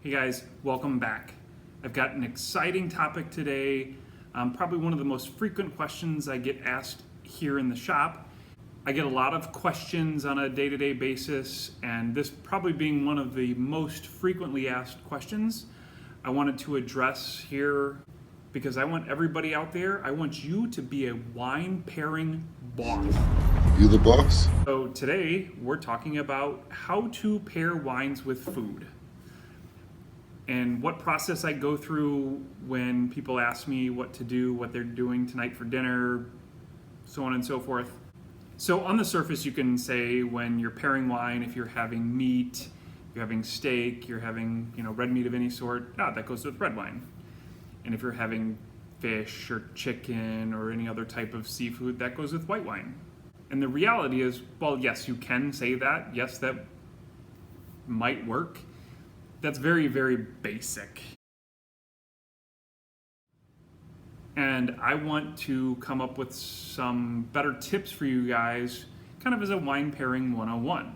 Hey guys, welcome back. I've got an exciting topic today, probably one of the most frequent questions I get asked here in the shop. I get a lot of questions on a day-to-day basis, and this probably being one of the most frequently asked questions, I wanted to address here because I want everybody out there, I want you to be a wine pairing boss. You the boss? So today we're talking about how to pair wines with food and what process I go through when people ask me what to do, what they're doing tonight for dinner, so on and so forth. So on the surface you can say when you're pairing wine, if you're having meat, you're having steak, you're having red meat of any sort, that goes with red wine. And if you're having fish or chicken or any other type of seafood, that goes with white wine. And the reality is, well, yes, you can say that. Yes, that might work. That's very, very basic. And I want to come up with some better tips for you guys, kind of as a wine pairing 101.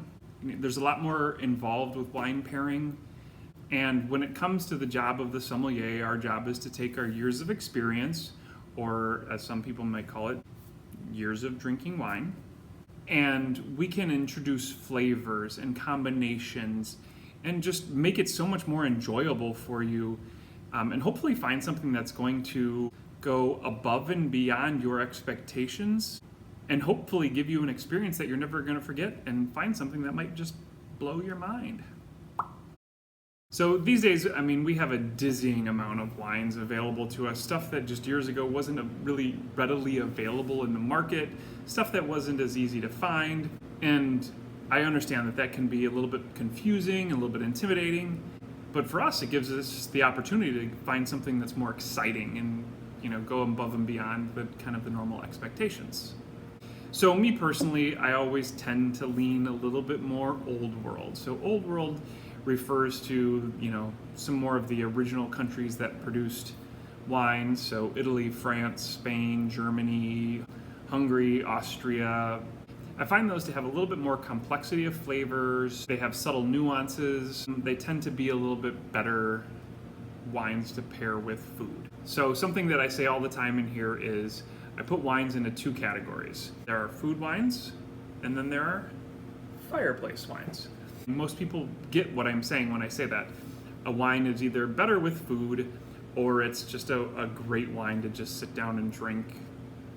There's a lot more involved with wine pairing. And when it comes to the job of the sommelier, our job is to take our years of experience, or as some people might call it, years of drinking wine, and we can introduce flavors and combinations and just make it so much more enjoyable for you, and hopefully find something that's going to go above and beyond your expectations and hopefully give you an experience that you're never going to forget and find something that might just blow your mind. So these days, we have a dizzying amount of wines available to us, stuff that just years ago wasn't really readily available in the market, stuff that wasn't as easy to find, and I understand that can be a little bit confusing, a little bit intimidating, but for us it gives us the opportunity to find something that's more exciting and go above and beyond the kind of the normal expectations. So me personally, I always tend to lean a little bit more old world. So old world refers to some more of the original countries that produced wine, so Italy, France, Spain, Germany, Hungary, Austria. I find those to have a little bit more complexity of flavors. They have subtle nuances. They tend to be a little bit better wines to pair with food. So something that I say all the time in here is I put wines into two categories. There are food wines, and then there are fireplace wines. Most people get what I'm saying when I say that. A wine is either better with food, or it's just a great wine to just sit down and drink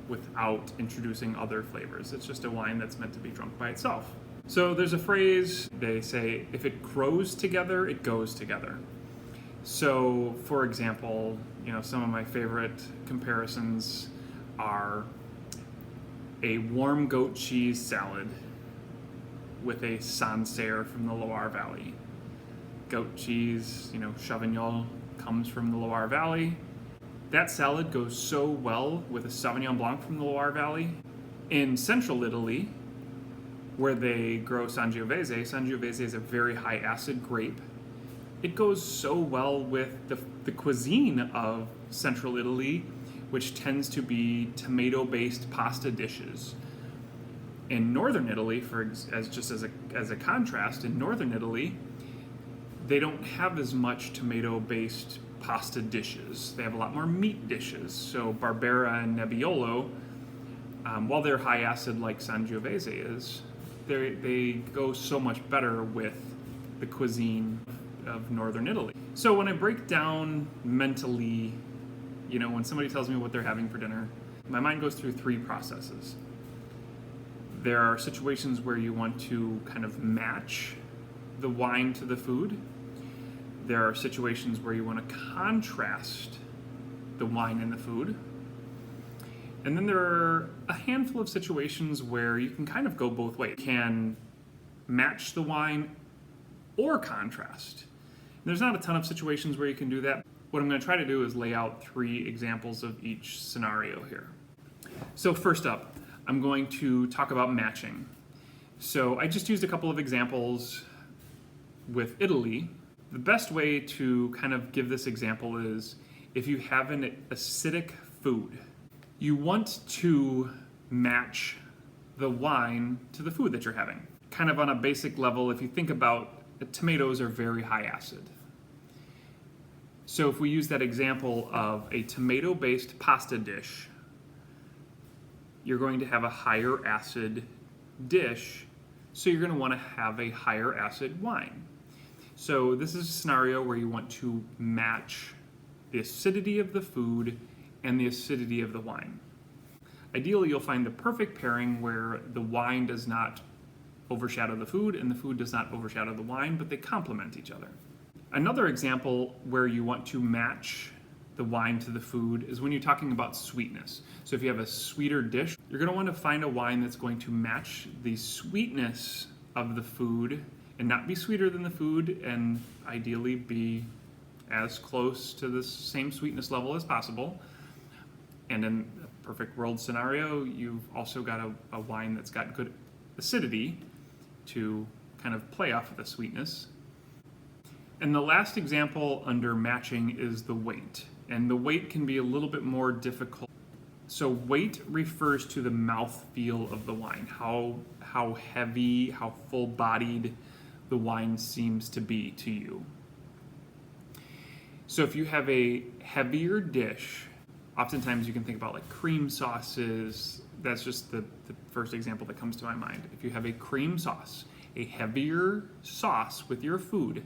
without introducing other flavors. It's just a wine that's meant to be drunk by itself. So there's a phrase, they say, if it grows together, it goes together. So for example, some of my favorite comparisons are a warm goat cheese salad with a Sancerre from the Loire Valley. Goat cheese, Chavignol comes from the Loire Valley. That salad goes so well with a Sauvignon Blanc from the Loire Valley. In central Italy, where they grow Sangiovese is a very high acid grape. It goes so well with the cuisine of central Italy, which tends to be tomato-based pasta dishes. In northern Italy, as a contrast, in northern Italy, they don't have as much tomato-based pasta dishes. They have a lot more meat dishes. So Barbera and Nebbiolo, while they're high acid like Sangiovese is, they go so much better with the cuisine of northern Italy. So when I break down mentally, when somebody tells me what they're having for dinner, my mind goes through three processes. There are situations where you want to kind of match the wine to the food. There are situations where you want to contrast the wine and the food. And then there are a handful of situations where you can kind of go both ways. You can match the wine or contrast. There's not a ton of situations where you can do that. What I'm going to try to do is lay out three examples of each scenario here. So first up, I'm going to talk about matching. So I just used a couple of examples with Italy. The best way to kind of give this example is if you have an acidic food, you want to match the wine to the food that you're having. Kind of on a basic level, if you think about tomatoes are very high acid. So if we use that example of a tomato-based pasta dish, you're going to have a higher acid dish, so you're going to want to have a higher acid wine. So this is a scenario where you want to match the acidity of the food and the acidity of the wine. Ideally, you'll find the perfect pairing where the wine does not overshadow the food and the food does not overshadow the wine, but they complement each other. Another example where you want to match the wine to the food is when you're talking about sweetness. So if you have a sweeter dish, you're going to want to find a wine that's going to match the sweetness of the food and not be sweeter than the food, and ideally be as close to the same sweetness level as possible. And in a perfect world scenario, you've also got a wine that's got good acidity to kind of play off of the sweetness. And the last example under matching is the weight. And the weight can be a little bit more difficult. So weight refers to the mouthfeel of the wine, how heavy, how full-bodied the wine seems to be to you. So if you have a heavier dish, oftentimes you can think about like cream sauces. That's just the first example that comes to my mind. If you have a cream sauce, a heavier sauce with your food,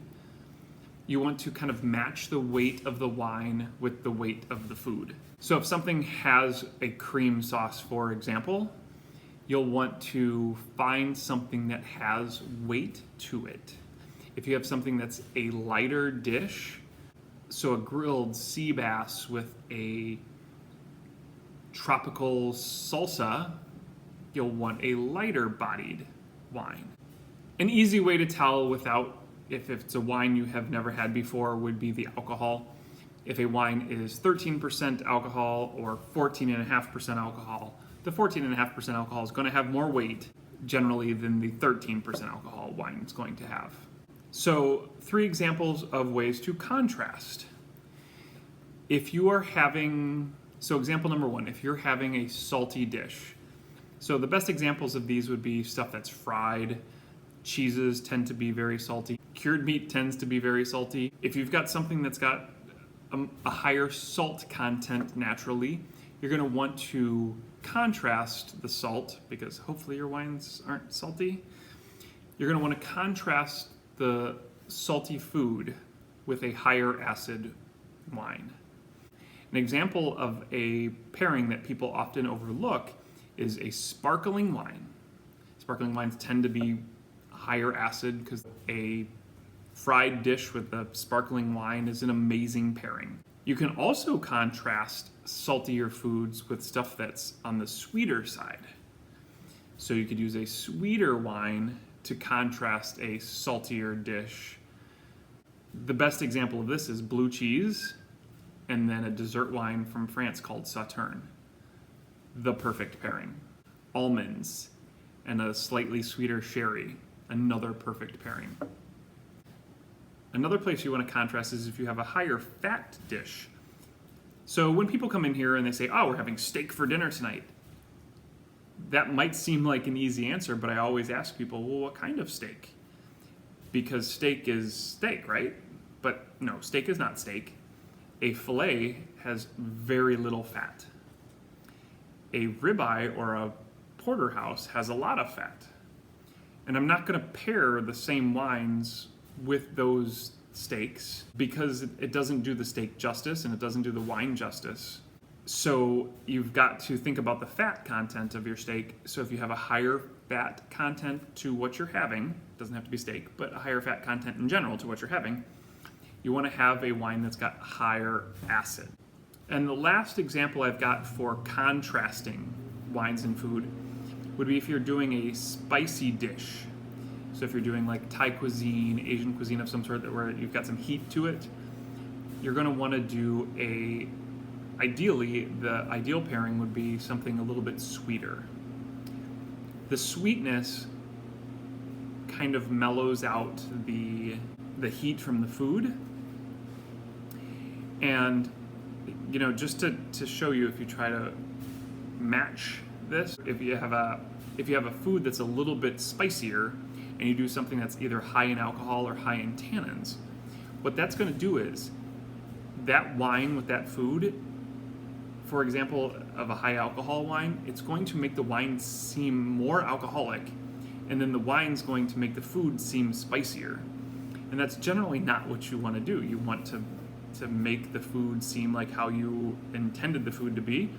you want to kind of match the weight of the wine with the weight of the food. So if something has a cream sauce, for example, you'll want to find something that has weight to it. If you have something that's a lighter dish, so a grilled sea bass with a tropical salsa, you'll want a lighter bodied wine. An easy way to tell if it's a wine you have never had before would be the alcohol. If a wine is 13% alcohol or 14.5% alcohol, the 14.5% alcohol is going to have more weight generally than the 13% alcohol wine is going to have. So 3 examples of ways to contrast. Example number 1, if you're having a salty dish. So the best examples of these would be stuff that's fried. Cheeses tend to be very salty. Cured meat tends to be very salty. If you've got something that's got a higher salt content naturally, you're going to want to contrast the salt, because hopefully your wines aren't salty. You're going to want to contrast the salty food with a higher acid wine. An example of a pairing that people often overlook is a sparkling wine. Sparkling wines tend to be higher acid because a fried dish with a sparkling wine is an amazing pairing. You can also contrast saltier foods with stuff that's on the sweeter side. So you could use a sweeter wine to contrast a saltier dish. The best example of this is blue cheese and then a dessert wine from France called Sauterne. The perfect pairing. Almonds and a slightly sweeter sherry. Another perfect pairing. Another place you want to contrast is if you have a higher fat dish. So when people come in here and they say, oh, we're having steak for dinner tonight, that might seem like an easy answer, but I always ask people, well, what kind of steak? Because steak is steak, right? But no, steak is not steak. A filet has very little fat. A ribeye or a porterhouse has a lot of fat. And I'm not going to pair the same wines with those steaks because it doesn't do the steak justice and it doesn't do the wine justice. So you've got to think about the fat content of your steak. So if you have a higher fat content to what you're having, it doesn't have to be steak, but a higher fat content in general to what you're having, you want to have a wine that's got higher acid. And the last example I've got for contrasting wines and food would be if you're doing a spicy dish. So if you're doing like Thai cuisine, Asian cuisine of some sort where you've got some heat to it, you're going to want to do ideally, the ideal pairing would be something a little bit sweeter. The sweetness kind of mellows out the heat from the food. And, just to show you, if you try to match this, if you have a food that's a little bit spicier and you do something that's either high in alcohol or high in tannins, what that's going to do is that wine with that food, for example, of a high alcohol wine, it's going to make the wine seem more alcoholic, and then the wine's going to make the food seem spicier. And that's generally not what you want to do. You want to make the food seem like how you intended the food to be,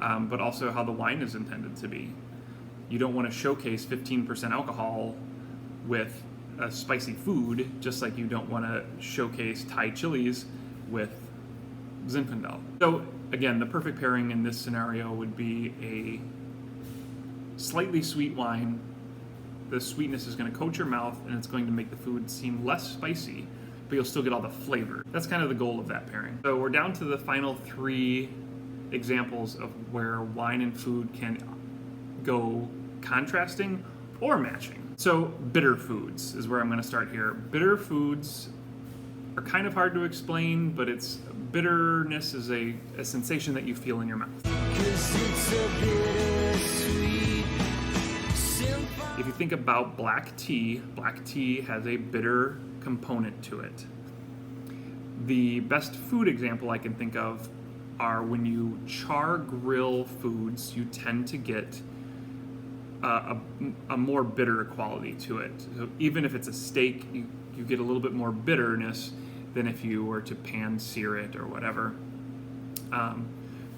but also how the wine is intended to be. You don't want to showcase 15% alcohol with a spicy food, just like you don't want to showcase Thai chilies with Zinfandel. So again, the perfect pairing in this scenario would be a slightly sweet wine. The sweetness is going to coat your mouth, and it's going to make the food seem less spicy, but you'll still get all the flavor. That's kind of the goal of that pairing. So we're down to the final 3 examples of where wine and food can go contrasting or matching. So bitter foods is where I'm going to start here. Bitter foods are kind of hard to explain, but bitterness is a sensation that you feel in your mouth. If you think about black tea has a bitter component to it. The best food example I can think of are when you char grill foods, you tend to get a more bitter quality to it. So even if it's a steak, you get a little bit more bitterness than if you were to pan sear it or whatever.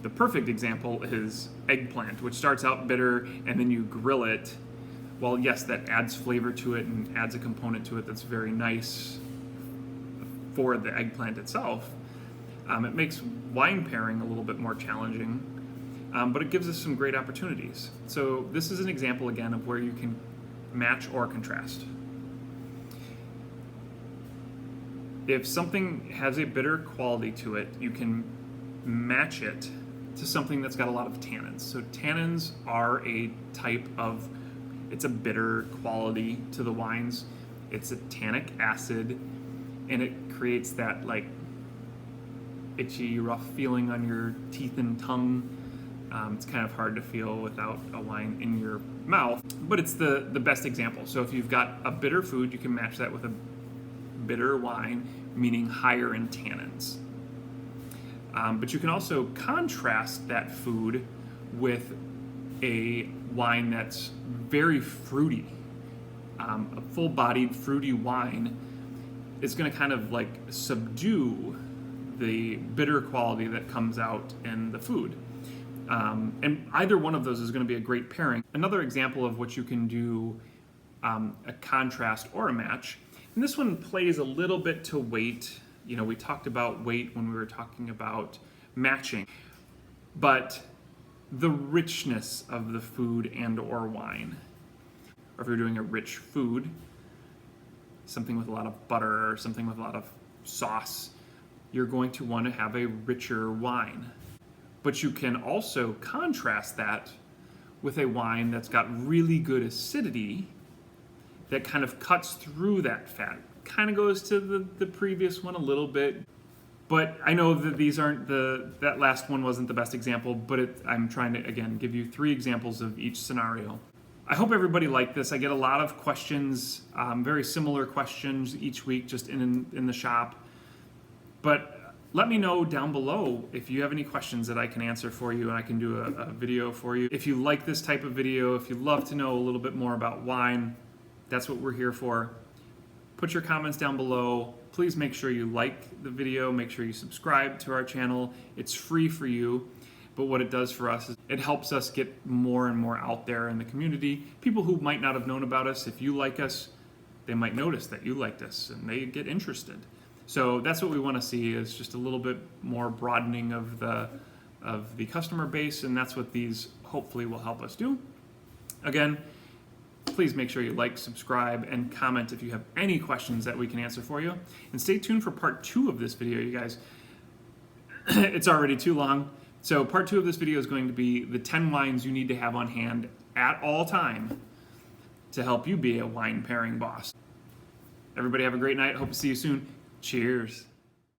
The perfect example is eggplant, which starts out bitter and then you grill it. Well, yes, that adds flavor to it and adds a component to it that's very nice for the eggplant itself. It makes wine pairing a little bit more challenging, but it gives us some great opportunities. So this is an example again of where you can match or contrast. If something has a bitter quality to it, you can match it to something that's got a lot of tannins. So tannins are a type of, it's a bitter quality to the wines. It's a tannic acid, and it creates that like itchy, rough feeling on your teeth and tongue. It's kind of hard to feel without a wine in your mouth, but it's the best example. So if you've got a bitter food, you can match that with a bitter wine, meaning higher in tannins. But you can also contrast that food with a wine that's very fruity. A full-bodied fruity wine is going to kind of like subdue the bitter quality that comes out in the food. And either one of those is going to be a great pairing. Another example of what you can do a contrast or a match, and this one plays a little bit to weight. You know, we talked about weight when we were talking about matching, but the richness of the food and or wine. Or if you're doing a rich food, something with a lot of butter or something with a lot of sauce, you're going to want to have a richer wine. But you can also contrast that with a wine that's got really good acidity that kind of cuts through that fat. Kind of goes to the previous one a little bit. But I know that these aren't that last one wasn't the best example, but I'm trying to, again, give you 3 examples of each scenario. I hope everybody liked this. I get a lot of questions, very similar questions each week just in the shop. But let me know down below if you have any questions that I can answer for you and I can do a video for you. If you like this type of video, if you'd love to know a little bit more about wine, that's what we're here for. Put your comments down below. Please make sure you like the video, make sure you subscribe to our channel. It's free for you, but what it does for us is it helps us get more and more out there in the community. People who might not have known about us, if you like us, they might notice that you liked us and they get interested. So that's what we want to see, is just a little bit more broadening of the customer base, and that's what these hopefully will help us do. Again, please make sure you like, subscribe, and comment if you have any questions that we can answer for you. And stay tuned for part 2 of this video, you guys. It's already too long. So part 2 of this video is going to be the 10 wines you need to have on hand at all time to help you be a wine pairing boss. Everybody have a great night. Hope to see you soon. Cheers.